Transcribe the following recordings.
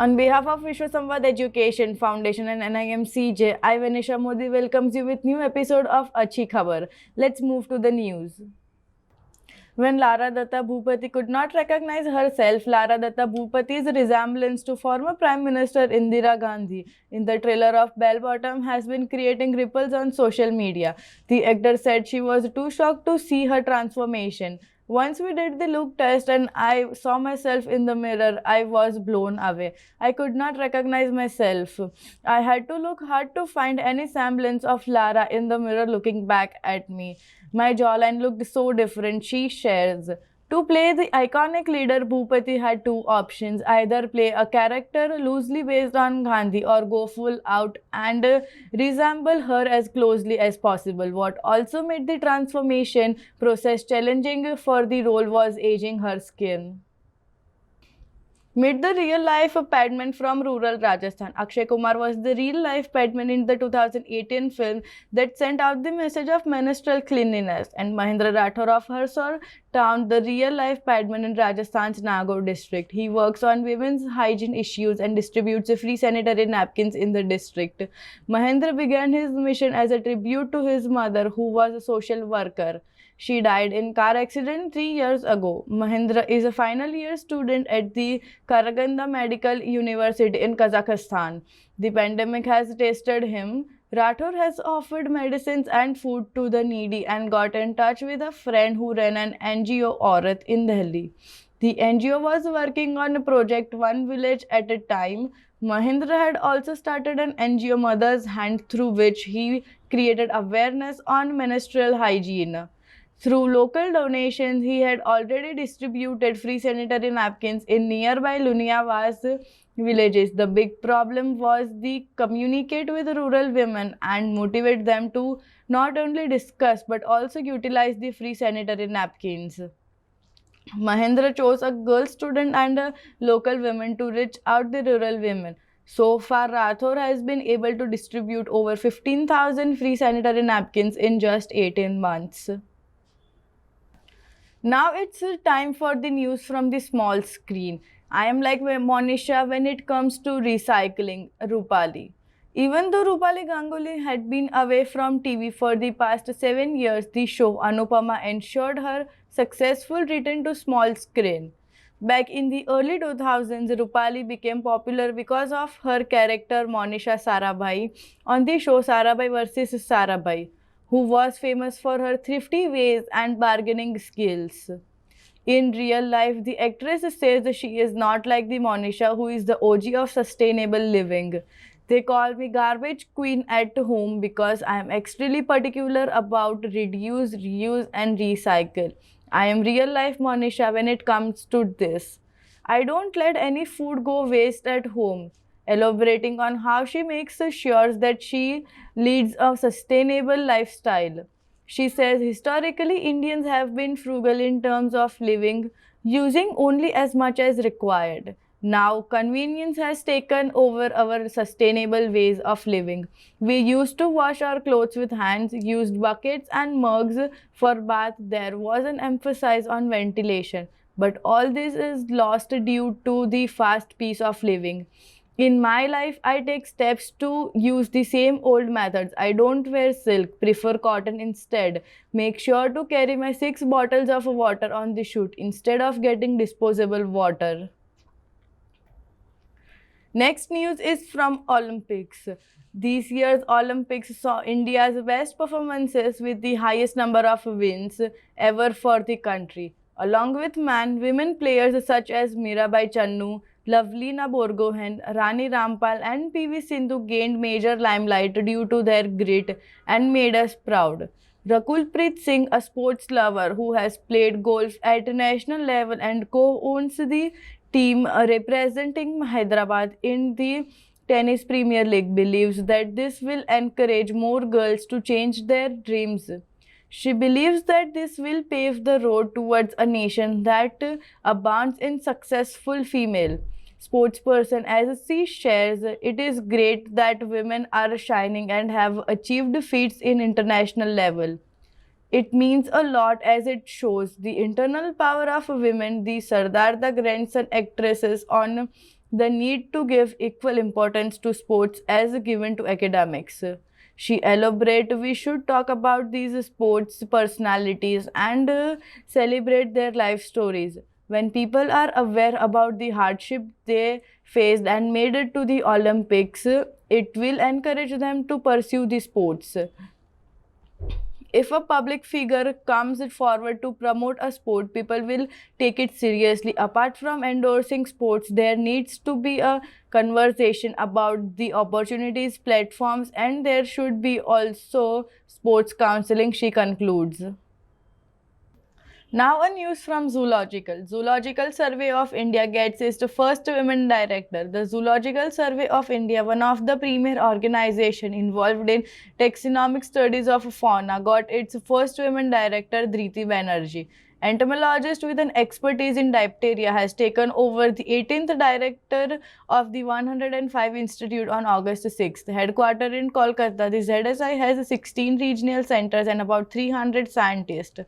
On behalf of Vishwa Samvad Education Foundation and NIMCJ, I, Vanisha Modi, welcomes you with new episode of Acchhi Khabar. Let's move to the news. When Lara Datta Bhupati could not recognize herself, Lara Datta Bhupati's resemblance to former Prime Minister Indira Gandhi in the trailer of Bell Bottom has been creating ripples on social media. The actor said she was too shocked to see her transformation. Once we did the look test and I saw myself in the mirror, I was blown away. I could not recognize myself. I had to look hard to find any semblance of Lara in the mirror looking back at me. My jawline looked so different, she shares. To play the iconic leader, Bhupati had two options, either play a character loosely based on Gandhi or go full out and resemble her as closely as possible. What also made the transformation process challenging for the role was aging her skin. Meet the real-life padman from rural Rajasthan. Acchhi Kumar was the real-life padman in the 2018 film that sent out the message of menstrual cleanliness. And Mahendra Rathore of Hursor town, the real-life padman in Rajasthan's Nagaur district. He works on women's hygiene issues and distributes free sanitary napkins in the district. Mahendra began his mission as a tribute to his mother, who was a social worker. She died in car accident 3 years ago. Mahendra is a final year student at the Karaganda Medical University in Kazakhstan. The pandemic has tested him. Rathore has offered medicines and food to the needy and got in touch with a friend who ran an NGO Aurat in Delhi. The NGO was working on Project One Village at a time. Mahendra had also started an NGO Mother's Hand through which he created awareness on menstrual hygiene. Through local donations, he had already distributed free sanitary napkins in nearby Luniawas villages. The big problem was to communicate with rural women and motivate them to not only discuss but also utilize the free sanitary napkins. Mahendra chose a girl student and a local women to reach out the rural women. So far, Rathore has been able to distribute over 15,000 free sanitary napkins in just 18 months. Now it's time for the news from the small screen. I am like Monisha when it comes to recycling, Rupali. Even though Rupali Ganguly had been away from TV for the past 7 years, the show Anupama ensured her successful return to small screen. Back in the early 2000s, Rupali became popular because of her character Monisha Sarabhai on the show Sarabhai vs. Sarabhai, who was famous for her thrifty ways and bargaining skills. In real life, the actress says she is not like the Monisha, who is the OG of sustainable living. They call me garbage queen at home because I am extremely particular about reduce, reuse and recycle. I am real life Monisha when it comes to this. I don't let any food go waste at home. Elaborating on how she makes sure that she leads a sustainable lifestyle. She says historically Indians have been frugal in terms of living, using only as much as required. Now convenience has taken over our sustainable ways of living. We used to wash our clothes with hands, used buckets and mugs for bath. There was an emphasis on ventilation, but all this is lost due to the fast pace of living. In my life, I take steps to use the same old methods. I don't wear silk, prefer cotton instead. Make sure to carry my 6 bottles of water on the shoot instead of getting disposable water. Next news is from Olympics. This year's Olympics saw India's best performances with the highest number of wins ever for the country. Along with women players such as Mirabai Channu, Lavlina Borgohain, Rani Rampal and PV Sindhu gained major limelight due to their grit and made us proud. Rakulpreet Singh, a sports lover who has played golf at national level and co-owns the team representing Hyderabad in the Tennis Premier League, believes that this will encourage more girls to change their dreams. She believes that this will pave the road towards a nation that abounds in successful female sportsperson. As she shares, it is great that women are shining and have achieved feats in international level. It means a lot as it shows the internal power of women. The Sardar the grandson actresses on the need to give equal importance to sports as given to academics. She elaborated, we should talk about these sports personalities and celebrate their life stories. When people are aware about the hardship they faced and made it to the Olympics, it will encourage them to pursue the sports. If a public figure comes forward to promote a sport, people will take it seriously. Apart from endorsing sports, there needs to be a conversation about the opportunities, platforms, and there should be also sports counseling, she concludes. Now a news from Zoological. Zoological Survey of India gets its first women director. The Zoological Survey of India, one of the premier organization involved in taxonomic studies of fauna, got its first women director, Dhriti Banerjee. Entomologist with an expertise in diphtheria has taken over the 18th director of the 105 Institute on August 6th. Headquartered in Kolkata, the ZSI has 16 regional centers and about 300 scientists.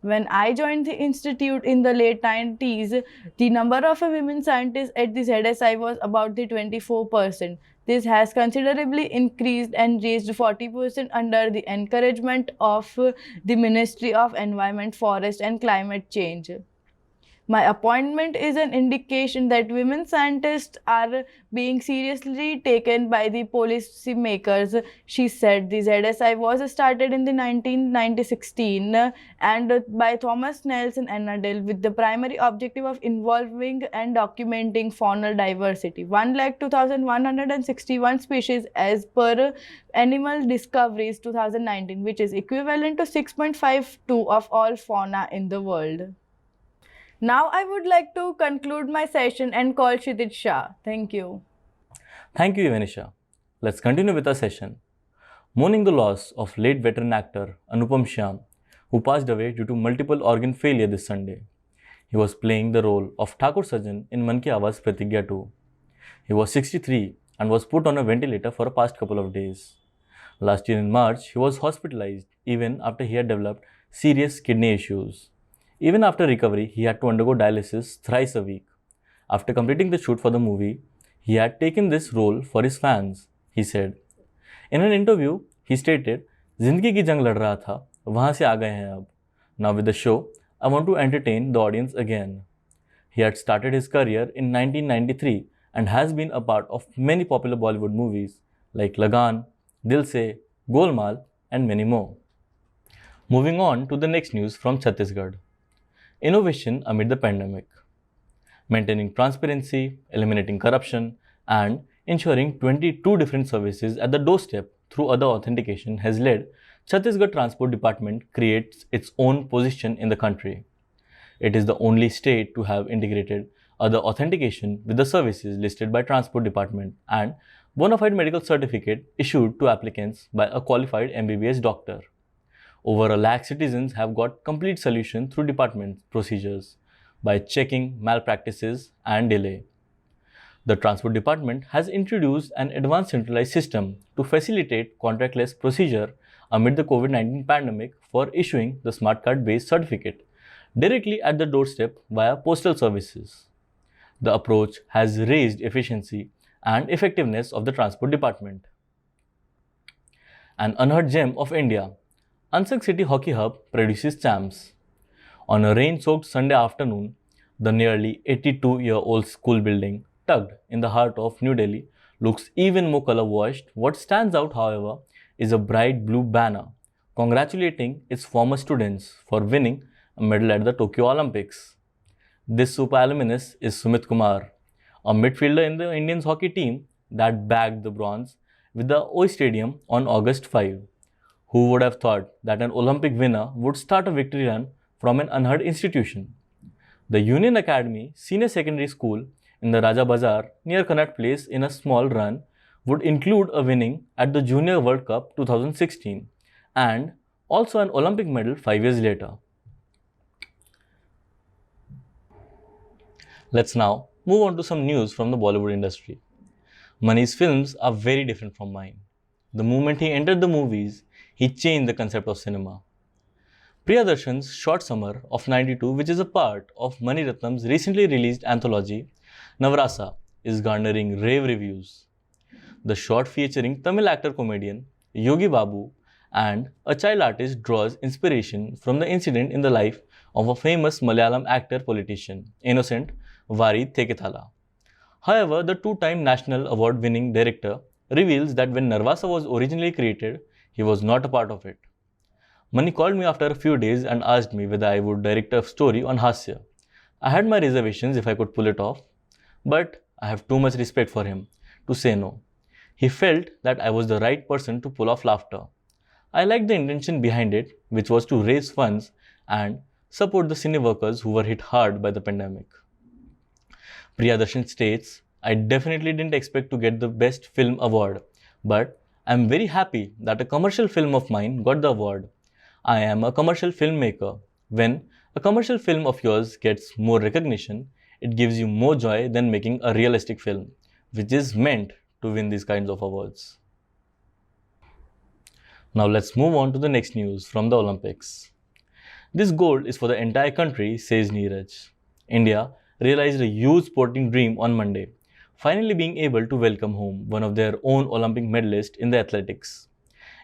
When I joined the institute in the late 90s, the number of women scientists at the ZSI was about the 24%. This has considerably increased and reached 40% under the encouragement of the Ministry of Environment, Forest and Climate Change. My appointment is an indication that women scientists are being seriously taken by the policymakers, she said. The ZSI was started in the 1916 and by Thomas Nelson Annandale with the primary objective of involving and documenting faunal diversity. 1,02,161 species as per Animal Discoveries 2019, which is equivalent to 6.52 of all fauna in the world. Now I would like to conclude my session and call Kshitij Shah. Thank you. Thank you, Ivanisha. Let's continue with our session. Mourning the loss of late veteran actor Anupam Shyam, who passed away due to multiple organ failure this Sunday. He was playing the role of Thakur Sajan in Man Ki Awaaz Pratigya 2. He was 63 and was put on a ventilator for a past couple of days. Last year in March, he was hospitalized even after he had developed serious kidney issues. Even after recovery, he had to undergo dialysis thrice a week. After completing the shoot for the movie, he had taken this role for his fans, he said. In an interview, he stated, "Zindagi ki jang lad raha tha, wahan se aa gaye hain ab. Now with the show, I want to entertain the audience again." He had started his career in 1993 and has been a part of many popular Bollywood movies like Lagan, Dil Se, Golmaal, and many more. Moving on to the next news from Chhattisgarh. Innovation amid the pandemic. Maintaining transparency, eliminating corruption, and ensuring 22 different services at the doorstep through other authentication has led Chhattisgarh Transport Department creates its own position in the country. It is the only state to have integrated other authentication with the services listed by Transport Department and bona fide medical certificate issued to applicants by a qualified MBBS doctor. Over a lakh citizens have got complete solution through department procedures by checking malpractices and delay. The Transport Department has introduced an advanced centralized system to facilitate contactless procedure amid the COVID-19 pandemic for issuing the smart card based certificate directly at the doorstep via postal services. The approach has raised efficiency and effectiveness of the Transport Department. An unheard gem of India, Unsung City Hockey Hub produces champs. On a rain-soaked Sunday afternoon, the nearly 82-year-old school building, tucked in the heart of New Delhi, looks even more color-washed. What stands out, however, is a bright blue banner congratulating its former students for winning a medal at the Tokyo Olympics. This super alumnus is Sumit Kumar, a midfielder in the Indian hockey team that bagged the bronze with the OI Stadium on August 5. Who would have thought that an Olympic winner would start a victory run from an unheard institution? The Union Academy Senior Secondary School in the Raja Bazar near Connaught Place in a small run would include a winning at the Junior World Cup 2016 and also an Olympic medal 5 years later. Let's now move on to some news from the Bollywood industry. Mani's films are very different from mine. The moment he entered the movies, he changed the concept of cinema. Priyadarshan's short summer of '92, which is a part of Mani Ratnam's recently released anthology, Navrasa, is garnering rave reviews. The short featuring Tamil actor comedian Yogi Babu and a child artist draws inspiration from the incident in the life of a famous Malayalam actor politician, Innocent Vari Thekethala. However, the two-time national award-winning director reveals that when Narvasa was originally created, he was not a part of it. Mani called me after a few days and asked me whether I would direct a story on Hasya. I had my reservations if I could pull it off, but I have too much respect for him to say no. He felt that I was the right person to pull off laughter. I liked the intention behind it, which was to raise funds and support the cine workers who were hit hard by the pandemic. Priyadarshan states, I definitely didn't expect to get the Best Film award, but I'm very happy that a commercial film of mine got the award. I am a commercial filmmaker. When a commercial film of yours gets more recognition, it gives you more joy than making a realistic film, which is meant to win these kinds of awards. Now let's move on to the next news from the Olympics. This gold is for the entire country, says Neeraj. India realized a huge sporting dream on Monday, finally being able to welcome home one of their own Olympic medalists in the athletics.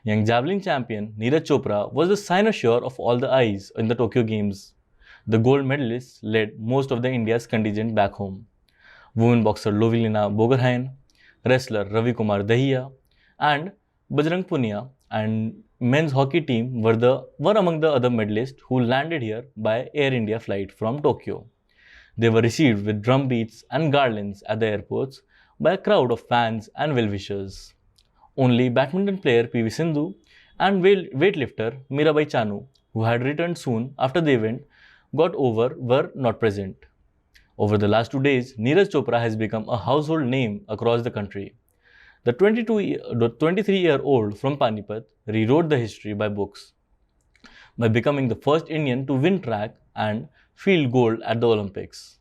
Young javelin champion Neeraj Chopra was the cynosure of all the eyes in the Tokyo Games. The gold medalist led most of the India's contingent back home. Women boxer Lovelina Bogarhain, wrestler Ravi Kumar Dahiya, and Bajrang Punia and men's hockey team were among the other medalists who landed here by Air India flight from Tokyo. They were received with drum beats and garlands at the airports by a crowd of fans and well-wishers. Only badminton player PV Sindhu and weightlifter Mirabai Chanu, who had returned soon after the event got over, were not present. Over the last 2 days, Neeraj Chopra has become a household name across the country. The 23-year-old from Panipat rewrote the history by books by becoming the first Indian to win track and field gold at the Olympics.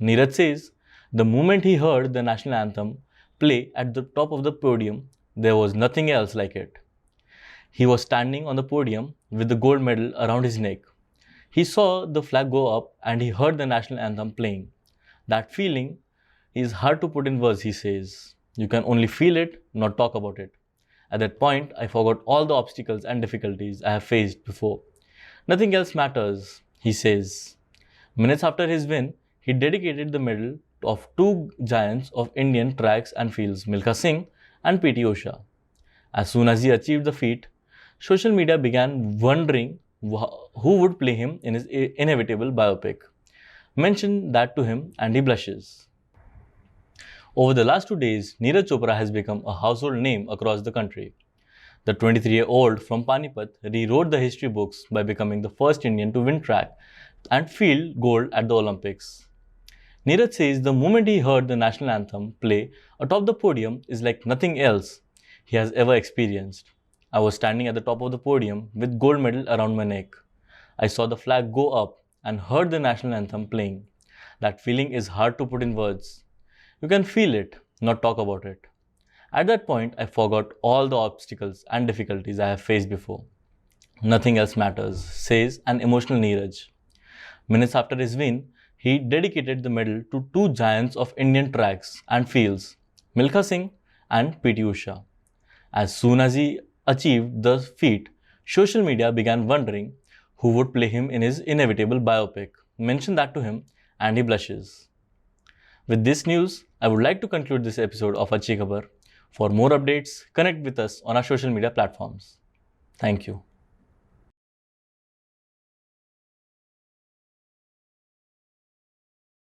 Neeraj says, the moment he heard the national anthem play at the top of the podium, there was nothing else like it. He was standing on the podium with the gold medal around his neck. He saw the flag go up and he heard the national anthem playing. That feeling is hard to put in words, he says. You can only feel it, not talk about it. At that point, I forgot all the obstacles and difficulties I have faced before. Nothing else matters, he says. Minutes after his win, he dedicated the medal of two giants of Indian tracks and fields, Milkha Singh and PT Usha. As soon as he achieved the feat, social media began wondering who would play him in his inevitable biopic. Mention that to him and he blushes. Over the last 2 days, Neeraj Chopra has become a household name across the country. The 23-year-old from Panipat rewrote the history books by becoming the first Indian to win track and field gold at the Olympics. Neeraj says the moment he heard the national anthem play atop the podium is like nothing else he has ever experienced. I was standing at the top of the podium with gold medal around my neck. I saw the flag go up and heard the national anthem playing. That feeling is hard to put in words. You can feel it, not talk about it. At that point, I forgot all the obstacles and difficulties I have faced before. Nothing else matters, says an emotional Neeraj. Minutes after his win, he dedicated the medal to two giants of Indian tracks and fields, Milkha Singh and PT Usha. As soon as he achieved the feat, social media began wondering who would play him in his inevitable biopic. Mention that to him and he blushes. With this news, I would like to conclude this episode of Acchhi Khabar. For more updates, connect with us on our social media platforms. Thank you.